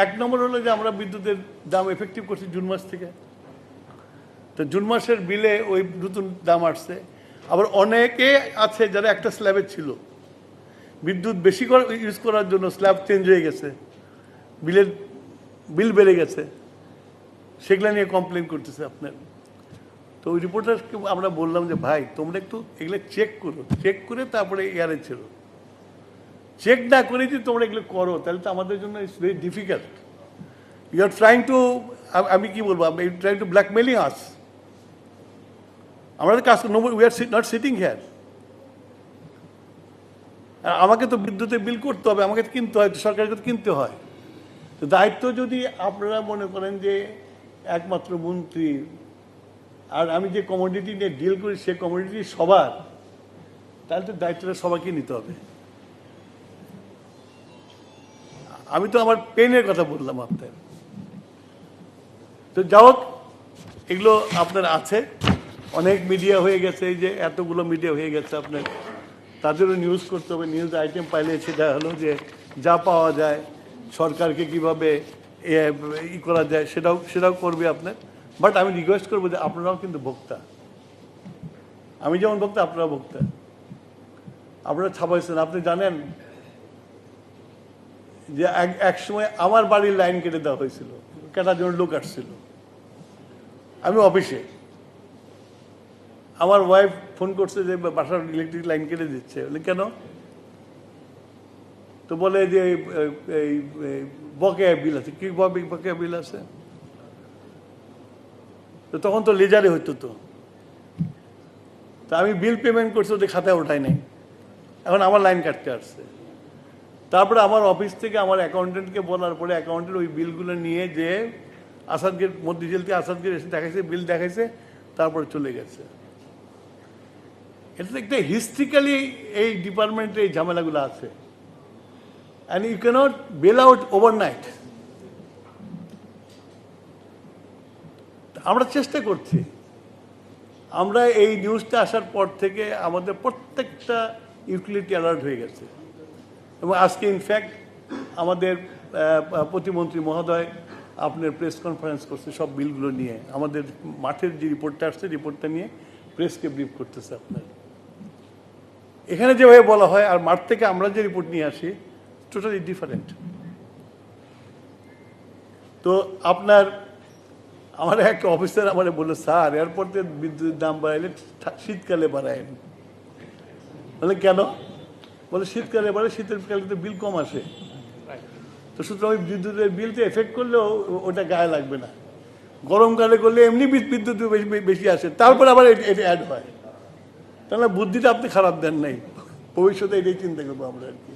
এক নম্বর হলো যে আমরা বিদ্যুতের দাম এফেক্টিভ করছি জুন মাস থেকে। তো জুন মাসের বিলে ওই নতুন দাম আসছে। আবার অনেকে আছে যারা একটা স্ল্যাবে ছিল, বিদ্যুৎ বেশি ইউজ করার জন্য স্ল্যাব চেঞ্জ হয়ে গেছে, বিল বেড়ে গেছে, সেগুলা নিয়ে কমপ্লেন করতেছে আপনার। তো ওই রিপোর্টারকে আমরা বললাম যে ভাই তোমরা একটু এগুলো চেক করো, চেক করে তারপরে এয়ারে ছিল। চেক না করে যদি তোমরা এগুলো করো তাহলে তো আমাদের জন্য it's very difficult. You are trying to, আমি কি বলবো, you trying to blackmailing us. আমরা তো কাজ we are not sitting here. আমাকে তো বিদ্যুতের বিল করতে হবে, আমাকে তো কিনতে হয়, সরকারকে তো কিনতে হয়। তো দায়িত্ব যদি আপনারা মনে করেন যে একমাত্র মন্ত্রী, আর আমি যে কমোডিটি নিয়ে ডিল করি সে কমোডিটি সবার, তাহলে তো দায়িত্বটা সবাইকে নিতে হবে। আমি তো আমার পেনের কথা বললাম আপনার। তো যাই হোক, এগুলো আপনার আছে, অনেক মিডিয়া হয়ে গেছে, এই যে এতগুলো মিডিয়া হয়ে গেছে আপনার, তাদেরও নিউজ করতে হবে। নিউজ আইটেম পাইলে সেটা হলো যে যা পাওয়া যায় সরকারকে কীভাবে ই করা যায় সেটাও করবে আপনার। বাট আমি রিকোয়েস্ট করবো যে আপনারাও কিন্তু ভোক্তা, আমি যেমন ভোক্তা আপনারাও ভোক্তা। আপনারা ছাপাইছেন, আপনি জানেন যে এক সময় আমার বাড়ির লাইন কেটে দেওয়া হয়েছিল, কেটার জন্য লোক আসছিল, আমি অফিসে, আমার ওয়াইফ ফোন করছে যে বাসার ইলেকট্রিক লাইন কেটে দিচ্ছে। বলে কেন? তো বলে যে এই বকেয়া বিল আছে। কি বকেয়া বিল আছে? তো তখন তো লেজারে হইতো। তো আমি বিল পেমেন্ট করছি, ওদের খাতায় ওঠাই নাই, এখন আমার লাইন কাটতে আসছে। তারপরে আমার অফিস থেকে আমার অ্যাকাউন্টেন্টকে বলার পরে অ্যাকাউন্টেন্ট ওই বিলগুলো নিয়ে যে আসাদগেট মধ্যজেলতে আসাদগেট এসে দেখাইছে, বিল দেখাইছে, তারপরে চলে গেছে। এটা একটা হিস্ট্রিক্যালি এই ডিপার্টমেন্টে এই ঝামেলাগুলো আছে। And you can't bail out overnight. আমরা চেষ্টা করছি। আমরা এই নিউজটা আসার পর থেকে আমাদের প্রত্যেকটা ইউটিলিটি অ্যালার্ট হয়ে গেছে। এবং আজকে ইনফ্যাক্ট আমাদের প্রতিমন্ত্রী মহোদয় আপনার প্রেস কনফারেন্স করছে সব বিলগুলো নিয়ে, আমাদের মাঠের যে রিপোর্টটা আসছে রিপোর্টটা নিয়ে প্রেসকে ব্রিফ করতেছে আপনার। এখানে যেভাবে বলা হয় আর মাঠ থেকে আমরা যে রিপোর্ট নিয়ে আসি টোটালি ডিফারেন্ট। তো আপনার আমার এক অফিসার আমার বললো, স্যার এয়ারপোর্টে বিদ্যুতের দাম বাড়াইলে শীতকালে বাড়ায়। বলে কেন? বলে শীতকালে বাড়ে, শীতের কালে তো বিল কম আসে, তো সুতরাং ওই বিদ্যুতের বিল তো এফেক্ট করলেও ওটা গায়ে লাগবে না। গরমকালে করলে এমনি বিদ্যুৎ বেশি আসে, তারপরে আবার এটা অ্যাড হয়। তাহলে বুদ্ধিটা আপনি খারাপ দেন নাই, ভবিষ্যতে এটাই চিন্তা করবো আমরা আর কি।